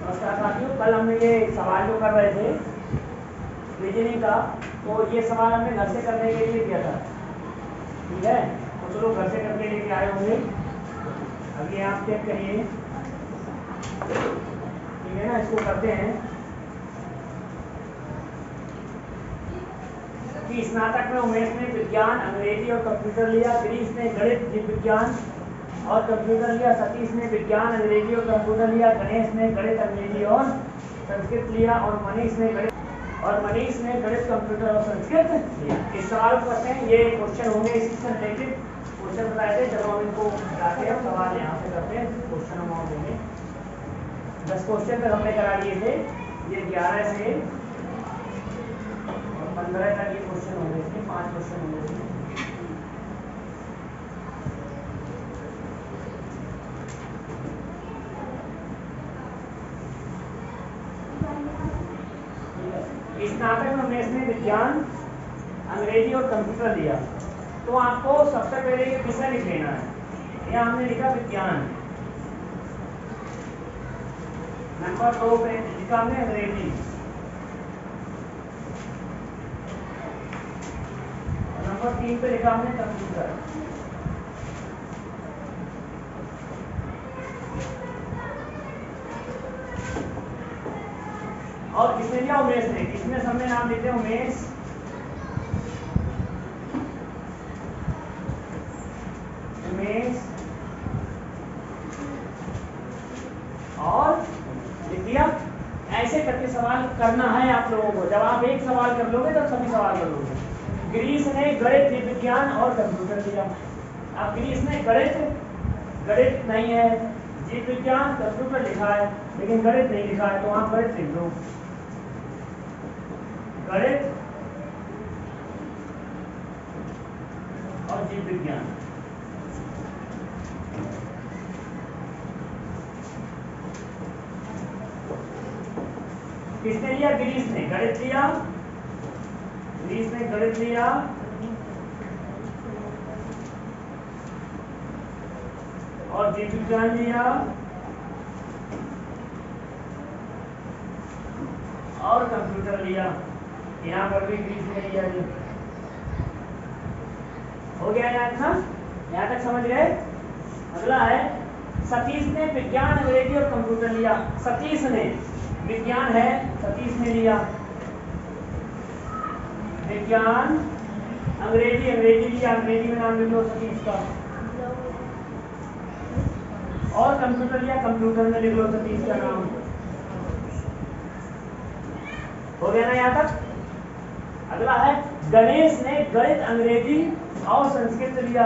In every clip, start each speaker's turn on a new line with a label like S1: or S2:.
S1: नमस्कार साथियों, कल हमने ये सवाल जो कर रहे थे रीजनिंग का, तो ये सवाल हमने घर से करने के लिए दिया था। ठीक है, तो चलो घर से करके लेके आए होंगे। अभी आप चेक करिए, ठीक है ना। इसको करते हैं कि स्नातक में उमेश ने विज्ञान, अंग्रेजी और कंप्यूटर लिया। गिरीश ने गणित, जीव विज्ञान और कंप्यूटर लिया। सतीश ने विज्ञान, अंग्रेजी और कंप्यूटर लिया। गणेश ने गणित, अंग्रेजी और संस्कृत लिया। और मनीष ने गणित, कंप्यूटर और संस्कृत लिया। इस सवाल को करते हैं, ये क्वेश्चन होंगे इसी से रिलेटेड क्वेश्चन बताए थे। चलो हम इनको हटाते हैं, सवाल यहाँ से करते हैं। क्वेश्चन हम और देंगे 10 क्वेश्चन तक हमने करा दिए थे। ये 11 से और 15 तक ये क्वेश्चन होंगे, इसके 5 क्वेश्चन होंगे। स्नातक में उमेश ने विज्ञान, अंग्रेजी और कंप्यूटर लिया। तो आपको सबसे पहले ये विषय लिख लेना है। यहाँ हमने लिखा विज्ञान, नंबर 2 पे लिखा हमने अंग्रेजी, नंबर 3 पे लिखा हमने कंप्यूटर। और किसने लिया? उमेश ने। किसने? सबने नाम लिखे उमेश, और लिख दिया। ऐसे करके सवाल करना है आप लोगों को। जब आप एक सवाल कर लोगे तब सभी सवाल कर लोगे। गिरीश ने गणित, जीव विज्ञान और कंप्यूटर लिया। अब गिरीश ने गणित नहीं है, जीव विज्ञान, कंप्यूटर लिखा है लेकिन गणित नहीं लिखा है, तो आप गणित लिख दो। गणित और जीव विज्ञान। किसने लिया? गिरीश ने गणित लिया, और जीव विज्ञान लिया और कंप्यूटर लिया। यहाँ पर भी गिरीश ने लिया। जी हो गया यहाँ तक समझ गए। अगला है सतीश ने विज्ञान, अंग्रेजी और कंप्यूटर लिया। सतीश ने विज्ञान है, सतीश ने लिया विज्ञान, अंग्रेजी लिया, अंग्रेजी में नाम लिख लो सतीश का। और कंप्यूटर लिया, कंप्यूटर में लिख लो सतीश का नाम। हो गया ना यहाँ तक। अगला है गणेश ने गणित, अंग्रेजी और संस्कृत लिया।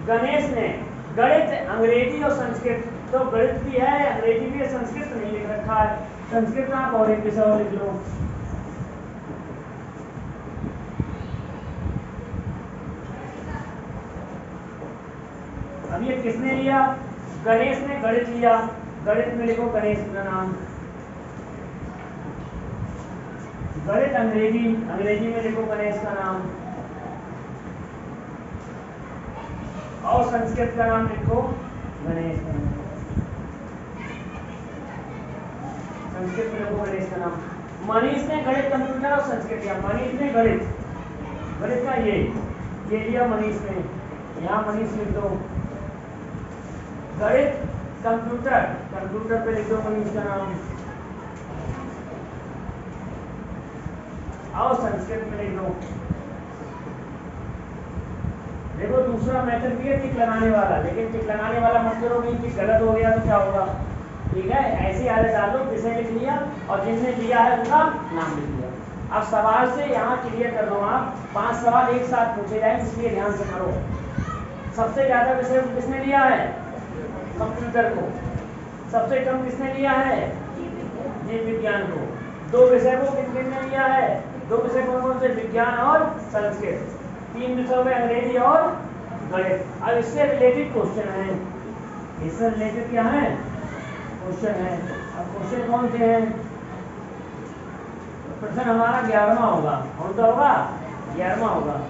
S1: गणेश ने गणित, अंग्रेजी और संस्कृत, तो गणित भी है, अंग्रेजी भी है, संस्कृत नहीं लिख रखा है। संस्कृत में आप और एक विषय और लिख लो। अब ये किसने लिया? गणेश ने गणित लिया, गणित में लिखो गणेश का नाम। गणित, अंग्रेजी में लिखो गणेश का नाम। और संस्कृत का नाम लिखो गणेश का नाम। संस्कृत में लिखो गणेश का नाम। मनीष ने गणित, कंप्यूटर और संस्कृत लिया। मनीष ने गणित का ये लिया मनीष ने, यहाँ मनीष लिख दो। गणित, कंप्यूटर पे लिख दो मनीष का नाम। और संस्कृत में लिख दो। देखो दूसरा मेथड भी है टिक लगाने वाला, लेकिन टिक लगाने वाला मत करो, नहीं टिक गलत हो गया तो क्या होगा। ठीक है, ऐसे आगे डालो, विषय लिख लिया और जिसने लिया है उनका नाम लिख लिया। अब सवाल से यहाँ क्लियर कर दो आप। 5 सवाल एक साथ पूछे जाए, इसलिए ध्यान से करो। सबसे ज्यादा विषय किसने लिया है? कंप्यूटर को। सबसे कम किसने लिया है? जीव विज्ञान को। 2 विषय को किसने लिया है? 2 विषय कौन से? विज्ञान और संस्कृत। 3 विषयों में अंग्रेजी और गणित। अब इससे रिलेटेड क्वेश्चन है, इससे रिलेटेड क्या है? क्वेश्चन है। अब क्वेश्चन कौन से हैं? प्रश्न हमारा 11वां होगा। कौन सा होगा? 11वां होगा।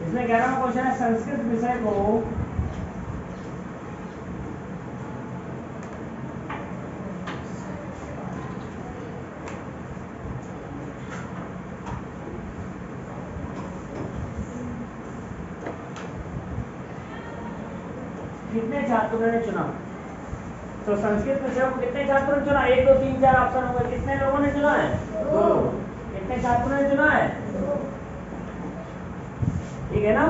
S1: इसमें 11वां क्वेश्चन है, संस्कृत विषय को छात्रों ने चुना। तो संस्कृत विषय को कितने छात्रों ने चुना? 1 2 3 4 ऑप्शन होगा। कितने लोगों ने चुना है? 2 लोग। कितने छात्रों ने चुना है? ठीक है ना।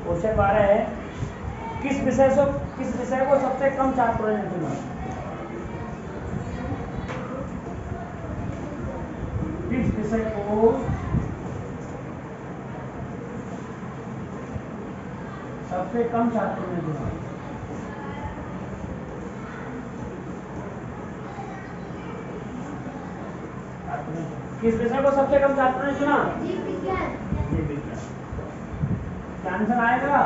S1: क्वेश्चन 12 है, किस विषय को सबसे कम छात्रों ने चुना? किस विषय को सबसे कम छात्रों ने चुना? किस विषय को सबसे कम छात्रों ने चुना?
S2: जीव विज्ञान।
S1: जीव विज्ञान। क्या आंसर आएगा?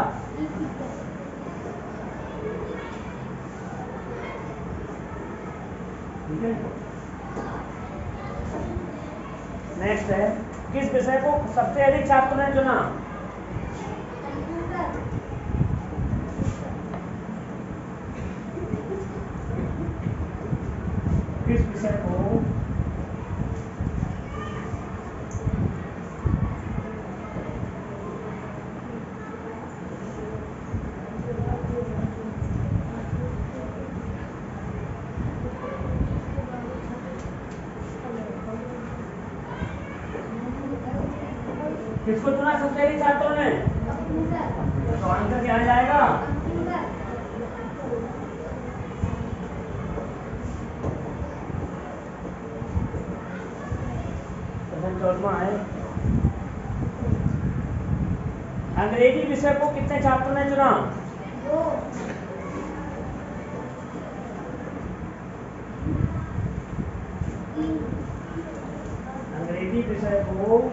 S1: ठीक है। नेक्स्ट है, किस विषय को सबसे अधिक छात्रों ने चुना? किस विषय को किसको चुना सबसे अधिक छात्रों ने? तो आंसर क्या आ जाएगा? प्रश्न 14वां है, अंग्रेजी विषय को कितने छात्रों ने चुना?
S2: 2।
S1: अंग्रेजी विषय को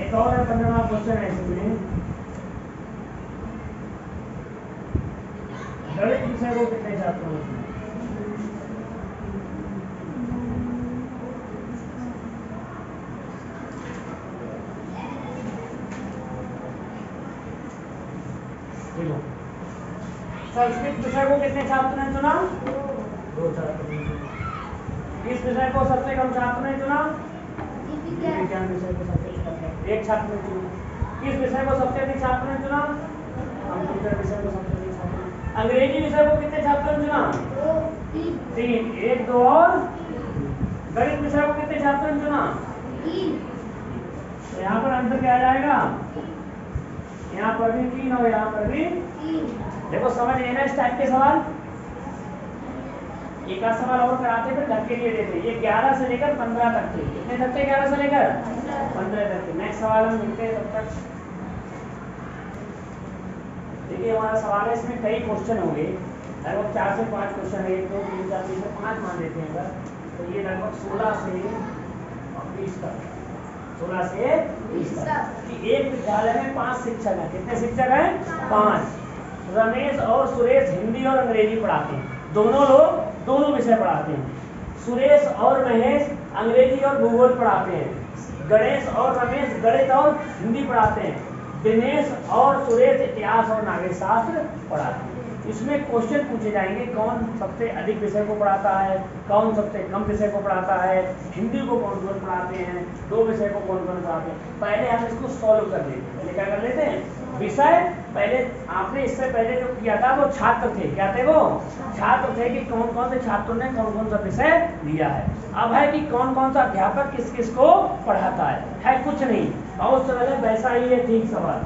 S1: एक और है 15वां क्वेश्चन है इसमें, गणित विषय को कितने छात्रों ने चुना? संस्कृत विषय को कितने छात्रों ने चुना? 2 छात्रों ने चुना। किस विषय को सबसे कम छात्रों ने चुना? विज्ञान विषय को सबसे कम 1 छात्र ने चुना। किस विषय को सबसे अधिक छात्रों ने चुना? कंप्यूटर विषय को सबसे अधिक छात्रों ने। अंग्रेजी विषय को कितने छात्रों ने चुना? 3। 1 2 और गणित विषय को कितने छात्रों ने चुना?
S2: 3।
S1: तो यहाँ पर आंसर क्या आ जाएगा? यहाँ पर भी 3 और यहाँ पर भी
S2: 3।
S1: देखो समझ लेना इस टाइप के सवाल। एक आध सवाल और कराते फिर घर के लिए देते। ये 11 से लेकर 15 तक थे। कितने तक थे? 11 से लेकर 15 तक थे। नेक्स्ट सवाल हम मिलते हैं तब तक। देखिए हमारा सवाल है, इसमें कई क्वेश्चन होंगे, लगभग 4 से 5 क्वेश्चन है। 1 2 3 4 5 मान लेते हैं अगर, तो ये लगभग 16 से 20 तक, 16 से 20 तक कि एक विद्यालय में 5 शिक्षक हैं। कितने शिक्षक हैं? 5। रमेश और सुरेश हिंदी और अंग्रेजी पढ़ाते हैं। दोनों लोग दोनों विषय पढ़ाते हैं। सुरेश और महेश अंग्रेजी और भूगोल पढ़ाते हैं। गणेश और रमेश गणित और हिंदी पढ़ाते हैं। दिनेश और सुरेश इतिहास और नागरिक शास्त्र पढ़ाते हैं। इसमें क्वेश्चन पूछे जाएंगे, कौन सबसे अधिक विषय को पढ़ाता है, कौन सबसे कम विषय को पढ़ाता है, हिंदी को कौन कौन पढ़ाते हैं, 2 विषय को कौन कौन पढ़ाते हैं। पहले हम इसको सॉल्व कर लेते हैं। पहले क्या कर लेते हैं? विषय। पहले आपने इससे पहले जो किया था वो छात्र थे। क्या थे वो? छात्र थे कि कौन कौन से छात्रों ने कौन कौन सा विषय लिया है। अब है कि कौन कौन सा अध्यापक किस किस को पढ़ाता है कुछ नहीं, बहुत सरल है, वैसा ही है ठीक सवाल।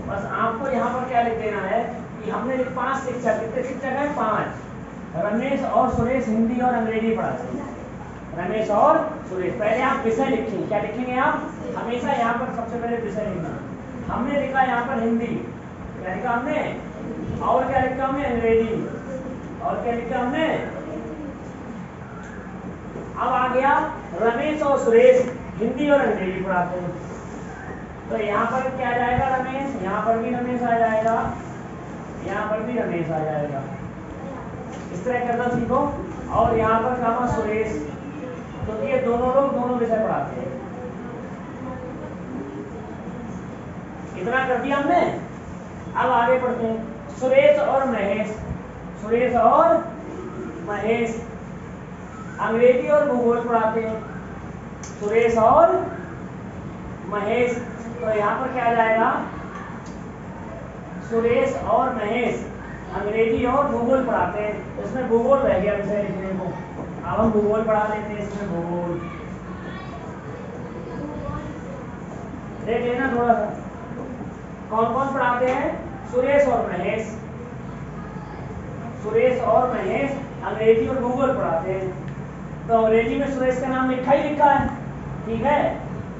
S1: बस आपको यहाँ पर क्या लिख देना है कि हमने 5 शिक्षक, कितने शिक्षक हैं? 5। रमेश और सुरेश हिंदी और अंग्रेजी पढ़ाते हैं। रमेश और सुरेश। पहले आप विषय लिखेंगे। क्या लिखेंगे आप? हमेशा यहाँ पर सबसे पहले विषय लिखना। हमने लिखा यहाँ पर हिंदी, क्या लिखा हमने? और क्या लिखा हमने? अंग्रेजी। और क्या लिखा हमने? अब आ गया रमेश और सुरेश हिंदी और अंग्रेजी पढ़ाते हैं। तो यहाँ पर क्या आ जाएगा? रमेश। यहाँ पर भी रमेश आ जाएगा, यहाँ पर भी रमेश आ जाएगा। इस तरह करना सीखो। और यहाँ पर कहा सुरेश, क्योंकि तो ये दोनों लोग दोनों विषय पढ़ाते हैं। इतना कर दिया हमने। अब आगे पढ़ते हैं। सुरेश और महेश, सुरेश और महेश। अंग्रेजी और भूगोल पढ़ाते हैं सुरेश और महेश। तो यहाँ पर क्या आ जाएगा, सुरेश और महेश अंग्रेजी और भूगोल पढ़ाते हैं। तो इसमें भूगोल रह गया विषय लिखने को। अब हम भूगोल पढ़ा लेते हैं। इसमें भूगोल देख लेना थोड़ा सा, कौन कौन पढ़ाते हैं। सुरेश और महेश, सुरेश और महेश अंग्रेजी और भूगोल पढ़ाते हैं। तो अंग्रेजी में सुरेश का नाम लिखा ही लिखा है, ठीक है।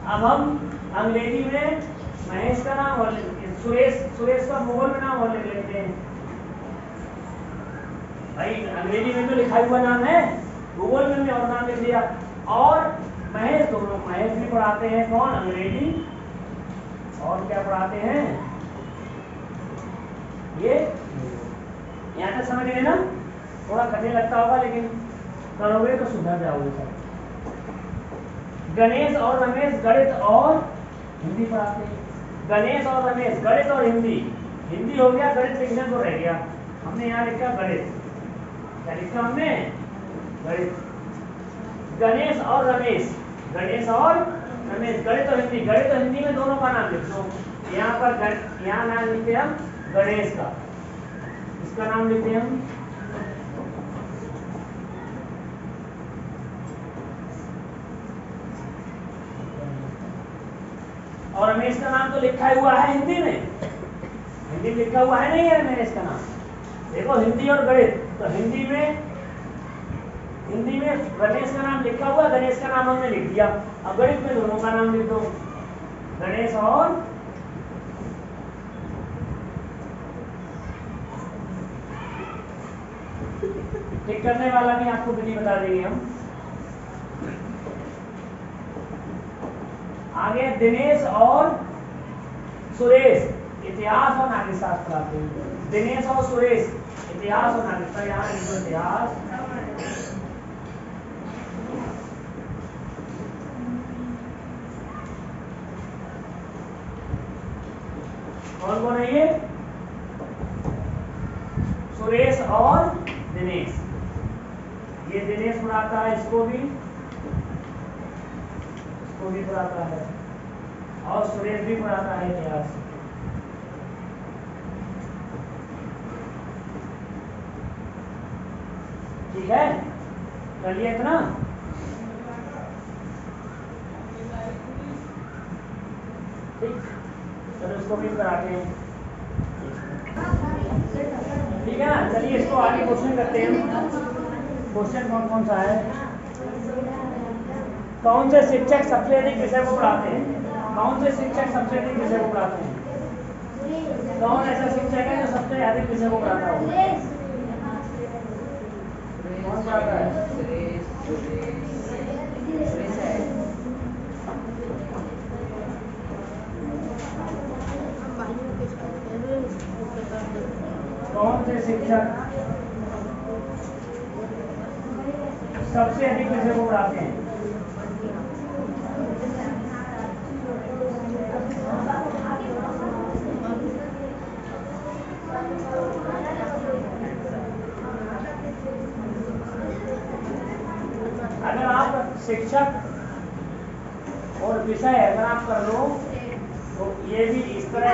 S1: अब हम अंग्रेजी में महेश का नाम और सुरेश का भूगोल में नाम और लिख लेते हैं। भाई अंग्रेजी में तो लिखा हुआ नाम है, भूगोल में भी और नाम लिख लिया। और महेश, दोनों महेश भी पढ़ाते हैं, कौन, अंग्रेजी, और क्या पढ़ाते हैं ये। यहाँ तक समझ गए ना। थोड़ा कठिन लगता होगा लेकिन करोगे तो सुधर जाओगे सब। गणेश और रमेश गणित और हिंदी पढ़ाते हैं। गणेश और रमेश गणित और हिंदी। हिंदी हो गया, गणित लिखने को रह गया। हमने यहाँ लिखा गणित, क्या लिखा हमने, गणित। गणेश और रमेश, गणेश और रमेश गणित और हिंदी। गणित और हिंदी में दोनों का नाम लिख लो। यहाँ पर यहाँ नाम लिखते हैं हम गणेश का, इसका नाम लिखते हैं हम और रमेश का नाम तो लिखा हुआ है हिंदी में, हिंदी में लिखा हुआ है नहीं है रमेश का नाम। देखो हिंदी और गणित, तो हिंदी में रमेश का नाम लिखा हुआ, गणेश का नाम हमने लिख दिया। अब गणित में दोनों का नाम लिख दो, गणेश और टिक करने वाला भी आपको विधि बता देंगे हम। आगे दिनेश और सुरेश इतिहास और नागरिक शास्त्र पढ़ाते हैं। दिनेश और सुरेश इतिहास और नागरिक, यहाँ इतिहास कौन कौन है ये, सुरेश और दिनेश। ये दिनेश पढ़ाता है, इसको भी पढ़ाता है, और सुरेश भी पढ़ाता है इतिहास। ठीक है, कर लिया इतना। ठीक, चलो इसको भी कराते हैं, ठीक है ना। चलिए इसको आगे क्वेश्चन करते हैं। क्वेश्चन कौन कौन सा है। कौन से शिक्षक सबसे अधिक विषय को पढ़ाते हैं। कौन से शिक्षक सबसे अधिक विषय को पढ़ाते हैं। कौन ऐसा शिक्षक है जो सबसे अधिक विषय को पढ़ाता हो। कौन पढ़ाता है। कौन से शिक्षक सबसे अधिक विषय को पढ़ाते हैं। अगर आप शिक्षक और विषय अगर आप कर लो तो ये भी इस तरह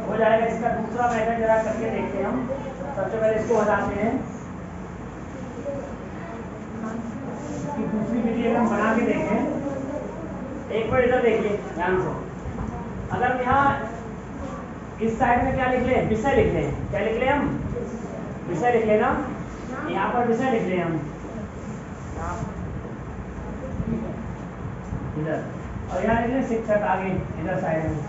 S1: हो जाएगा। इसका दूसरा मेथड जरा करके देखते हैं हम। सबसे पहले इसको हटाते हैं कि दूसरी विधि हम बना के देखें। एक बार इधर देखिए ध्यान से। अगर यहाँ इस साइड में क्या लिख लें, विषय लिख लें। क्या लिख लें हम, विषय लिख लेना। यहाँ पर विषय लिख लें हम इधर, और यहाँ लिख लें शिक्षक आगे इधर साइड में।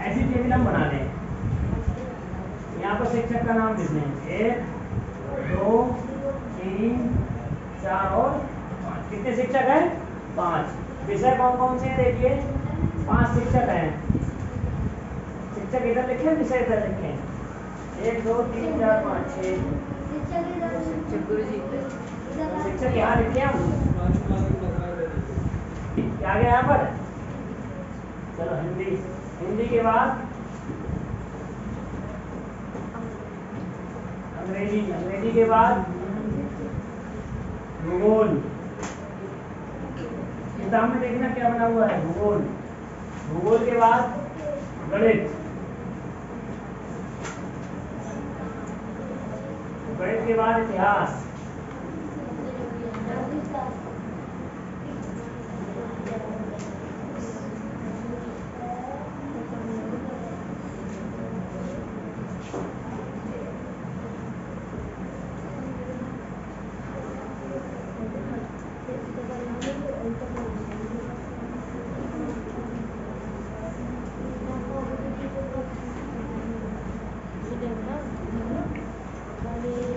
S1: ऐसी टेबल हम बना लें। यहाँ पर शिक्षक का नाम लिख लें 1 2 3 4 और 5। कितने शिक्षक हैं, 5। विषय कौन कौन से हैं देखिए, 5 शिक्षक हैं। शिक्षक इधर लिखें, विषय इधर लिखें। 1 2 3 4 5 6 शिक्षक यहाँ लिखे हम। क्या गया यहाँ पर, चलो हिंदी। हिंदी के बाद अंग्रेजी, अंग्रेजी के बाद भूगोल। किताब में देखना क्या बना हुआ है, भूगोल। भूगोल के बाद गणित, गणित के बाद इतिहास,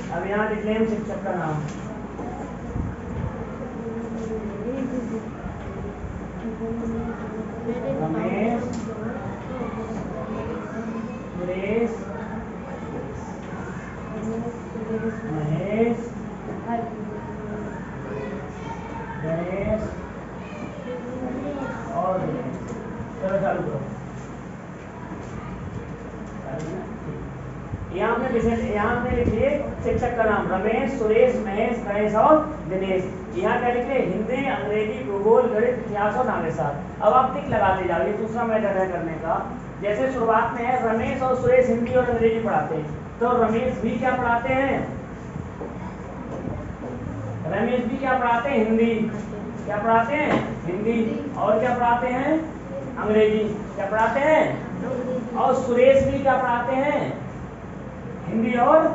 S1: अब यहाँ लिख लें शिक्षक का नाम। रमेश, सुरेश, महेश, गणेश और दिनेश। चलो चालू करो। यहाँ हमने लिखिए शिक्षक का नाम रमेश, सुरेश, महेश, गणेश और दिनेश। यहाँ क्या लिखे, हिंदी, अंग्रेजी, भूगोल, गणित, इतिहास और नागरिकशास्त्र। अब आप टिक लगाते जाओ, ये दूसरा मेथड है करने का। जैसे शुरुआत में है रमेश और सुरेश हिंदी और अंग्रेजी पढ़ाते हैं, तो रमेश भी क्या पढ़ाते हैं, रमेश भी क्या पढ़ाते हैं, हिंदी। क्या पढ़ाते हैं, हिंदी। और क्या पढ़ाते हैं, अंग्रेजी। क्या पढ़ाते हैं, और सुरेश भी क्या पढ़ाते हैं, हिंदी और,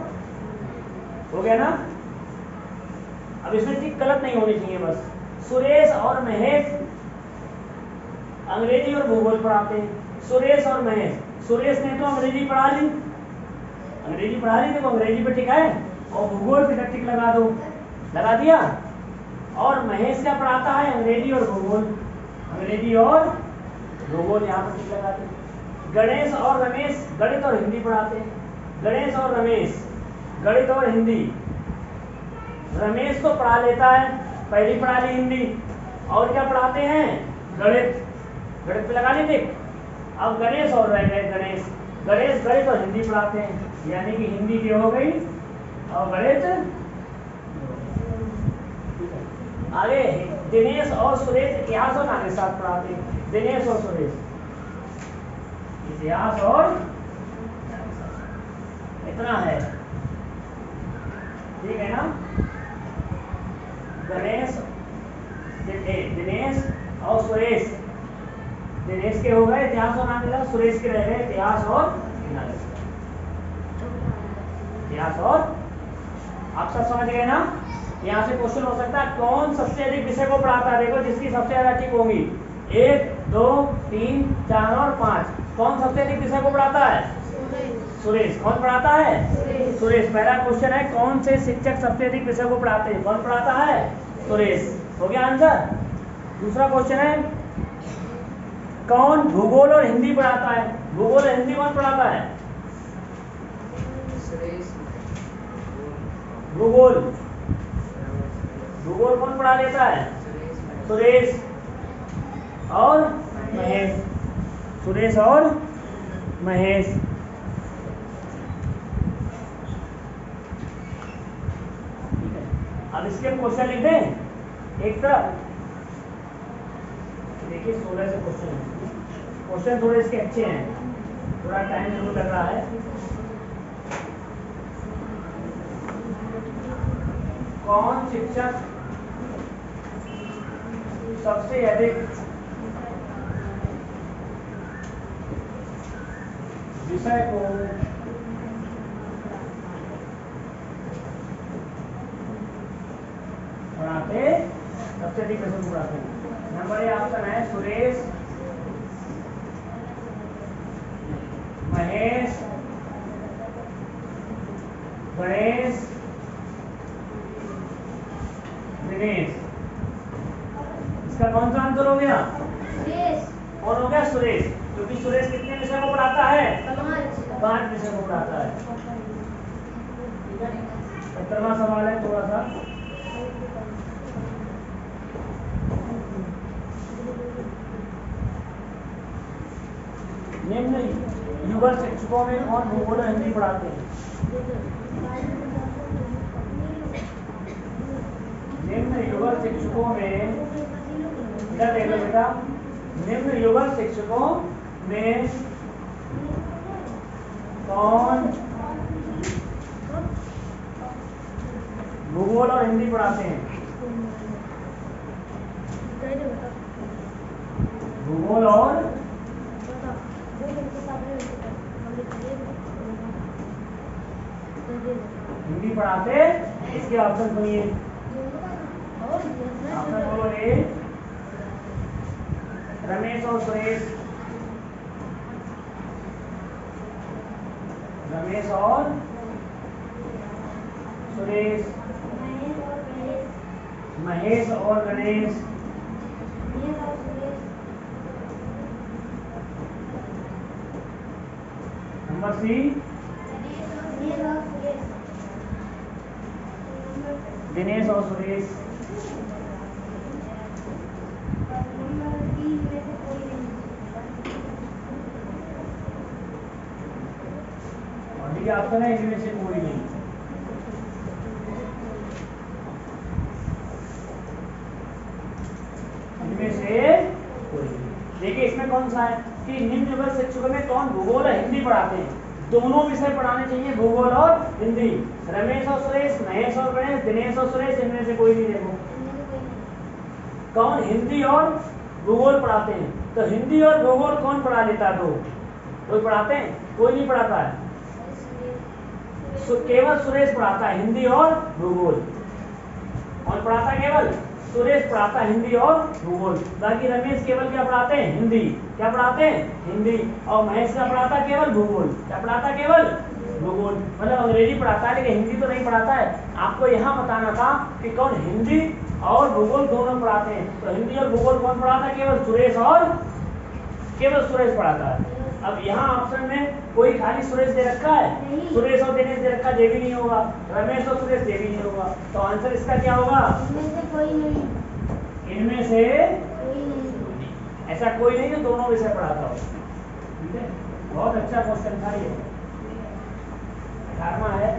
S1: हो गया ना। अब इसमें टिक गलत नहीं होनी चाहिए बस। सुरेश और महेश अंग्रेजी और भूगोल पढ़ाते हैं। सुरेश और महेश, सुरेश ने तो अंग्रेजी पढ़ा ली, अंग्रेजी पढ़ा ली, तो अंग्रेजी पे टिक है, और भूगोल पे टिक लगा दो, लगा दिया। और महेश क्या पढ़ाता है, अंग्रेजी और भूगोल, अंग्रेजी और भूगोल, यहाँ पर टिक लगा दो। गणेश और रमेश गणित और हिंदी पढ़ाते हैं, गणेश और रमेश गणित और हिंदी। रमेश तो पढ़ा लेता है, पहली पढ़ा ली हिंदी, और क्या पढ़ाते हैं, गणित, गणित पे लगा ली टिक। अब गणेश और रह गए गणेश, गणेश गणित और हिंदी पढ़ाते हैं, यानी कि हिंदी की हो गई और गणित। आगे दिनेश और सुरेश इतिहास और नागरिकशास्त्र पढ़ाते हैं, दिनेश और सुरेश इतिहास और, इतना है, ठीक है ना। गणेश, दिनेश और सुरेश, दिनेश के हो गए इतिहास और नागरिकशास्त्र, सुरेश के रह गए इतिहास और नागरिकशास्त्र, इतिहास और। आप सब समझ गए ना। यहाँ से क्वेश्चन हो सकता है कौन सबसे अधिक विषय को पढ़ाता है, देखो जिसकी सबसे ज्यादा टिक होंगी 1, 2, 3, 4 और 5। कौन सबसे अधिक विषय को पढ़ाता है, सुरेश। कौन पढ़ाता है, सुरेश। पहला क्वेश्चन है कौन से शिक्षक सबसे अधिक विषय को पढ़ाते हैं, कौन पढ़ाता है, सुरेश। हो गया आंसर। दूसरा क्वेश्चन है कौन भूगोल और हिंदी पढ़ाता है, भूगोल और हिंदी कौन पढ़ाता है, भूगोल, भूगोल कौन पढ़ा लेता है, सुरेश और महेश, सुरेश और महेश। अब इसके क्वेश्चन लिख दें एक तरफ। देखिए 16 से क्वेश्चन है, क्वेश्चन थोड़े इसके अच्छे हैं, थोड़ा टाइम जरूर लग रहा है। कौन शिक्षक सबसे अधिक विषय को पढ़ाते, सबसे अधिक विषय को पढ़ाते हैं। नंबर ए ऑप्शन है सुरेश, महेश, गणेश, दिनेश। इसका कौन सा आंसर हो गया, और हो गया सुरेश, क्योंकि सुरेश कितने विषय को पढ़ाता है, 5 विषय को पढ़ाता है। 17वां सवाल है, थोड़ा सा निम्न युगल शिक्षकों में कौन भूगोल और हिंदी पढ़ाते हैं। शिक्षकों में इधर देख लो बेटा, निम्न युगल शिक्षकों में कौन भूगोल और हिंदी पढ़ाते हैं? भूगोल और हिंदी पढ़ाते, इसके ऑप्शन सुनिए। ऑप्शन बोलो ए रमेश और सुरेश, रमेश और सुरेश, महेश और गणेश, नंबर सी दिनेश और सुरेश, और डी ऑप्शन है इनमें से कोई नहीं। इनमें से कोई नहीं। देखिए इसमें कौन सा है कि निम्न युगल शिक्षकों में कौन भूगोल और हिंदी पढ़ाते हैं? दोनों विषय पढ़ाने चाहिए, भूगोल और हिंदी। रमेश और सुरेश, महेश और गणेश, दिनेश और सुरेश, इनमें से कोई नहीं। देखो कौन हिंदी और भूगोल पढ़ाते हैं, तो हिंदी और भूगोल कौन पढ़ा लेता है? तो कोई पढ़ाते हैं? कोई नहीं पढ़ाता है, केवल सुरेश पढ़ाता है हिंदी और भूगोल। कौन पढ़ाता है? केवल सुरेश पढ़ाता है हिंदी और भूगोल। बाकी रमेश केवल क्या पढ़ाते हैं? हिंदी। क्या पढ़ाते हैं? हिंदी। और महेश क्या पढ़ाता है? केवल भूगोल। क्या पढ़ाता है? केवल भूगोल। मतलब अंग्रेजी पढ़ाता है लेकिन हिंदी तो नहीं पढ़ाता है। आपको यहाँ बताना था कि कौन हिंदी और भूगोल दोनों पढ़ाते हैं। तो हिंदी और भूगोल कौन पढ़ाता है? केवल सुरेश, और केवल सुरेश पढ़ाता है। अब यहाँ ऑप्शन में कोई खाली सुरेश दे रखा है, सुरेश और दिनेश दे रखा है, ये भी नहीं होगा। रमेश और सुरेश ये भी नहीं होगा। तो आंसर इसका क्या होगा?
S2: इनमें से कोई नहीं।
S1: इनमें से
S2: कोई नहीं।
S1: ऐसा कोई नहीं जो दोनों विषय पढ़ाता हो। ठीक है, बहुत अच्छा क्वेश्चन था ये। 18वां है,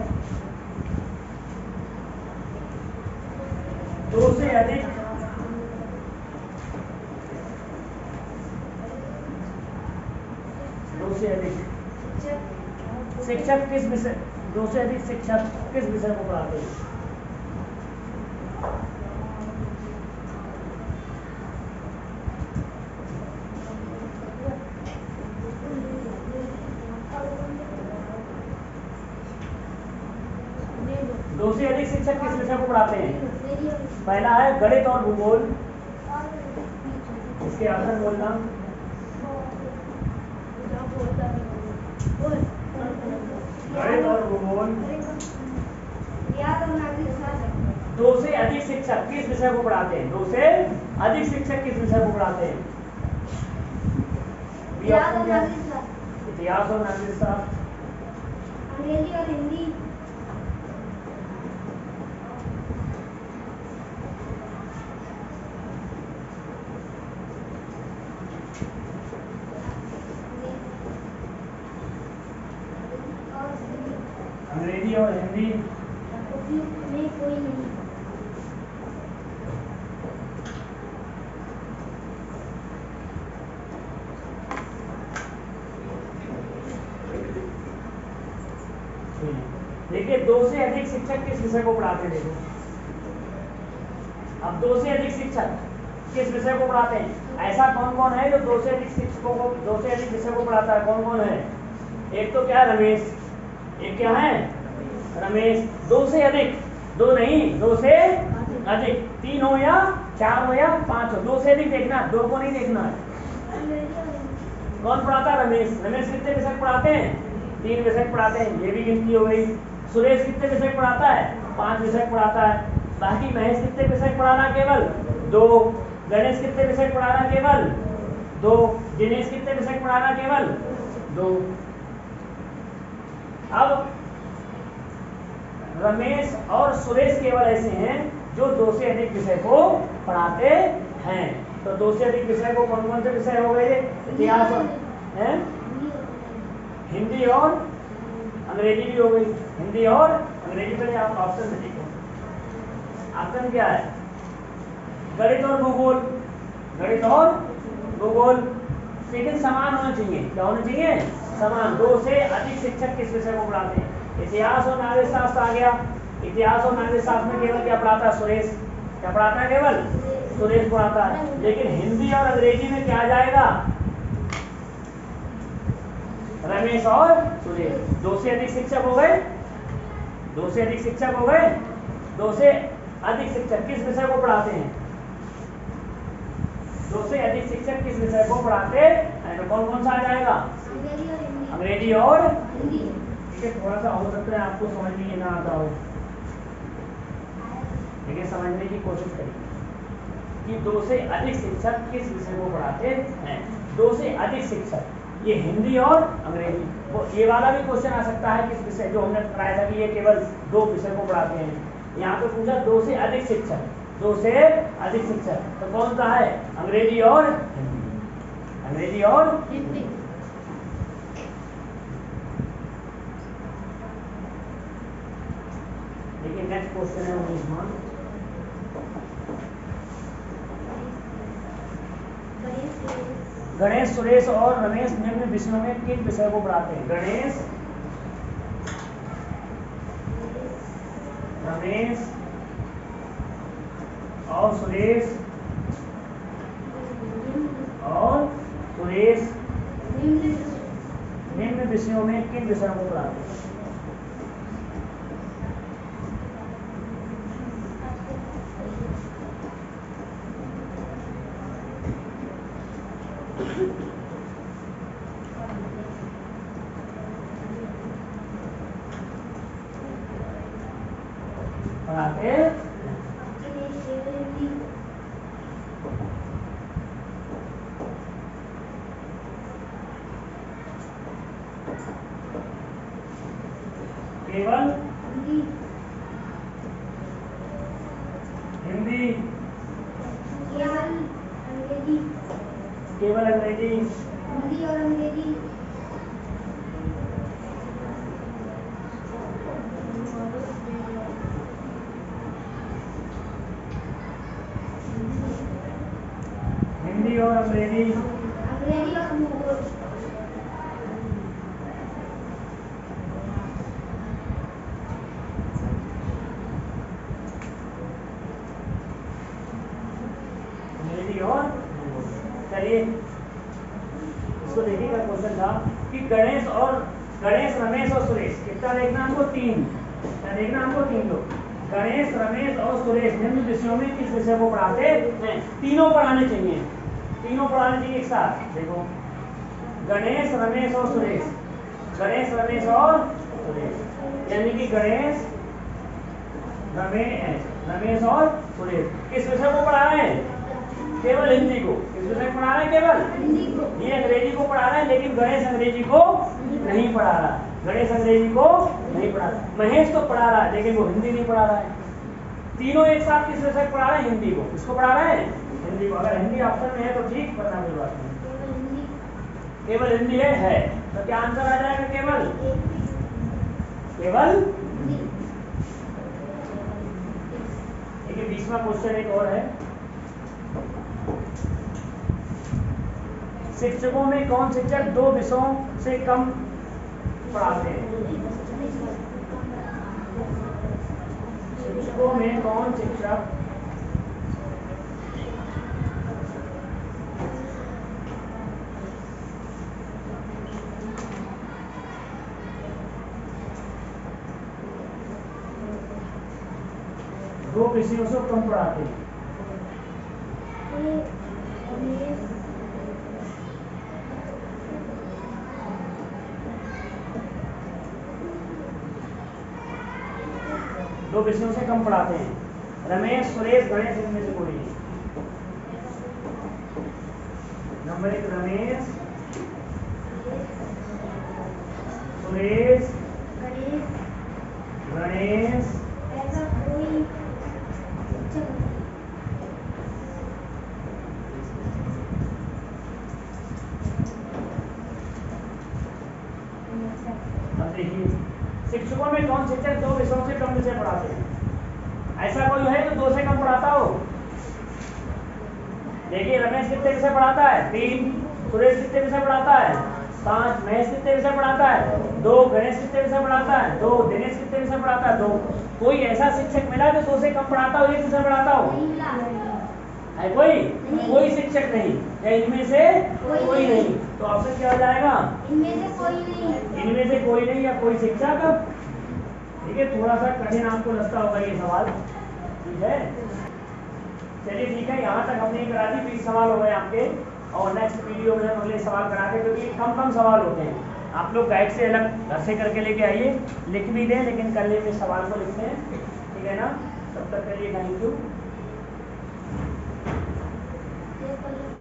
S1: दो से अधिक शिक्षक किस विषय, दो से अधिक शिक्षक किस विषय को पढ़ाते हैं? दो से अधिक शिक्षक किस विषय को पढ़ाते हैं? पहला है गणित और भूगोल, इसके ऑप्शन बोलना। गणित और भूगोल। दो से अधिक शिक्षक किस विषय को पढ़ाते हैं? दो से अधिक शिक्षक किस विषय को पढ़ाते हैं? इतिहास और नागरिक शास्त्र,
S2: अंग्रेजी और हिंदी,
S1: अंग्रेजी और हिंदी।
S2: में कोई नहीं।
S1: देखिए दो से अधिक शिक्षक किस विषय को पढ़ाते हैं? देखो अब दो से अधिक शिक्षक किस विषय को पढ़ाते हैं? ऐसा कौन कौन है जो दो से अधिक शिक्षकों को, दो से अधिक विषय को पढ़ाता है? कौन कौन है? एक तो क्या है? रमेश। एक क्या है? रमेश। दो से अधिक, दो नहीं, दो से अधिक, तीन हो या चार हो या पांच हो, दो से अधिक देखना, दो को नहीं देखना है। कौन पढ़ाता है? रमेश। रमेश कितने विषय पढ़ाते हैं? तीन विषय पढ़ाते हैं, ये भी गिनती हो गई। सुरेश कितने विषय पढ़ाता है? 5 विषय पढ़ाता है। बाकी महेश कितने विषय पढ़ाना? केवल 2। गणेश कितने विषय पढ़ाना? केवल 2। दिनेश कितने विषय पढ़ाना? केवल 2। अब रमेश और सुरेश केवल ऐसे हैं जो 2 से अधिक विषय को पढ़ाते हैं। तो 2 से अधिक विषय को कौन कौन से विषय हो गए? इतिहास और हिंदी और अंग्रेजी भी हो गई। हिंदी और अंग्रेजी, पहले आप ऑप्शन में देखो, ऑप्शन क्या है? गणित और भूगोल, गणित और भूगोल, लेकिन समान होना चाहिए। क्या होना चाहिए? समान। 2 से अधिक शिक्षक किस विषय को पढ़ाते हैं? इतिहास और नागरिक शास्त्र आ गया। इतिहास और नागरिक शास्त्र में केवल क्या पढ़ाता है? सुरेश। क्या पढ़ाता है? केवल सुरेश पढ़ाता है। लेकिन हिंदी और अंग्रेजी में क्या आ जाएगा? रमेश और सुरेश। 2 से अधिक शिक्षक हो गए, 2 से अधिक शिक्षक हो गए, 2 से अधिक शिक्षक किस विषय को पढ़ाते हैं? 2 से अधिक शिक्षक किस विषय को पढ़ाते हैं? तो कौन कौन सा आ जाएगा? अंग्रेजी और हिंदी। ठीक है, थोड़ा सा हो सकता है आपको समझ में ना आता हो, लेकिन समझने की कोशिश करिए कि 2 से अधिक शिक्षक किस विषय को पढ़ाते हैं। 2 से अधिक शिक्षक, ये हिंदी और अंग्रेजी। वो ये वाला भी क्वेश्चन आ सकता है किस विषय, जो हमने पढ़ाया था कि ये केवल 2 विषय को पढ़ाते हैं। यहाँ पे पूछा 2 से अधिक शिक्षक, 2 से अधिक शिक्षक, तो कौन सा है? अंग्रेजी और हिंदी। अंग्रेजी और हिंदी। देखिए नेक्स्ट क्वेश्चन है 19वां। गणेश, सुरेश और रमेश निम्न विषयों में किन विषय को पढ़ाते हैं? गणेश, रमेश और सुरेश निम्न विषयों में किन विषयों को पढ़ाते हैं? पढ़ाते केवल हिंदी, केवल अंग्रेजी,
S2: हिंदी और अंग्रेजी।
S1: हिंदी और अंग्रेजी,
S2: अंग्रेजी और भूगोल।
S1: अंग्रेजी और चलिए इसको देखिएगा। क्वेश्चन था कि गणेश, रमेश और सुरेश, कितना देखना हमको? 3। क्या देखना हमको? 3 लोग। गणेश, रमेश और सुरेश निम्न विषयों में किस विषय को पढ़ाते हैं? तीनों पढ़ाने चाहिए, तीनों पढ़ाने चाहिए एक साथ। देखो, गणेश, रमेश और सुरेश, गणेश, रमेश और सुरेश, यानी कि गणेश, रमेश और सुरेश किस विषय को पढ़ा रहे हैं? केवल हिंदी को। किस विषय को पढ़ा रहे हैं? केवल
S2: हिंदी को।
S1: ये अंग्रेजी को पढ़ा रहे हैं, लेकिन गणेश अंग्रेजी को नहीं पढ़ा रहा। गणेश अंग्रेजी को नहीं पढ़ा रहा। महेश तो पढ़ा रहा है, लेकिन वो हिंदी नहीं पढ़ा रहा है। तीनों एक साथ किस विषय को पढ़ा रहे हैं? हिंदी को। किसको पढ़ा रहे हैं? हिंदी को। अगर हिंदी ऑप्शन में है तो ठीक, वरना कोई बात नहीं। केवल हिंदी है तो क्या आंसर आ जाएगा? केवल देखिए 20वां क्वेश्चन एक और है। शिक्षकों में कौन शिक्षक 2 विषयों से कम पढ़ाते हैं? शिक्षकों में कौन शिक्षक 2 विषयों से कम पढ़ाते हैं? दो विषयों से कम पढ़ाते हैं। रमेश, सुरेश, गणेश, इनमें से कोई नहीं। नंबर 1 रमेश, सुरेश, गणेश,
S2: ऐसा कोई शिक्षक
S1: अब देखिए, शिक्षकों में कौन शिक्षक 2 विषयों से कम विषय पढ़ाते हैं? ऐसा कोई है जो 2 से कम पढ़ाता हो? देखिए रमेश कितने विषय पढ़ाता है? 3। सुरेश कितने विषय पढ़ाता है? 5। महेश कितने विषय पढ़ाता है? 2। गणेश कितने विषय पढ़ाता है? 2। दिनेश कितने विषय पढ़ाता है? 2। कोई ऐसा शिक्षक मिला जो 2 से कम पढ़ाता हो, 1 विषय पढ़ाता हो?
S2: नहीं मिला।
S1: है कोई?
S2: नहीं।
S1: कोई शिक्षक नहीं, या इनमें से कोई नहीं। तो ऑप्शन क्या हो जाएगा?
S2: इनमें से कोई नहीं।
S1: इनमें से कोई नहीं या कोई शिक्षक। ठीक है, थोड़ा सा कठिन आपको लगता होगा ये सवाल। ठीक है, चलिए ठीक है, यहाँ तक हमने करा दी। 20 सवाल हो गए आपके, और नेक्स्ट वीडियो में हम अगले सवाल कराते, क्योंकि कम सवाल होते हैं। आप लोग गाइड से अलग घर से करके लेके आइए, लिख भी दें, लेकिन कल में सवाल को लिखते हैं। ठीक है ना? तब तक के लिए थैंक यू।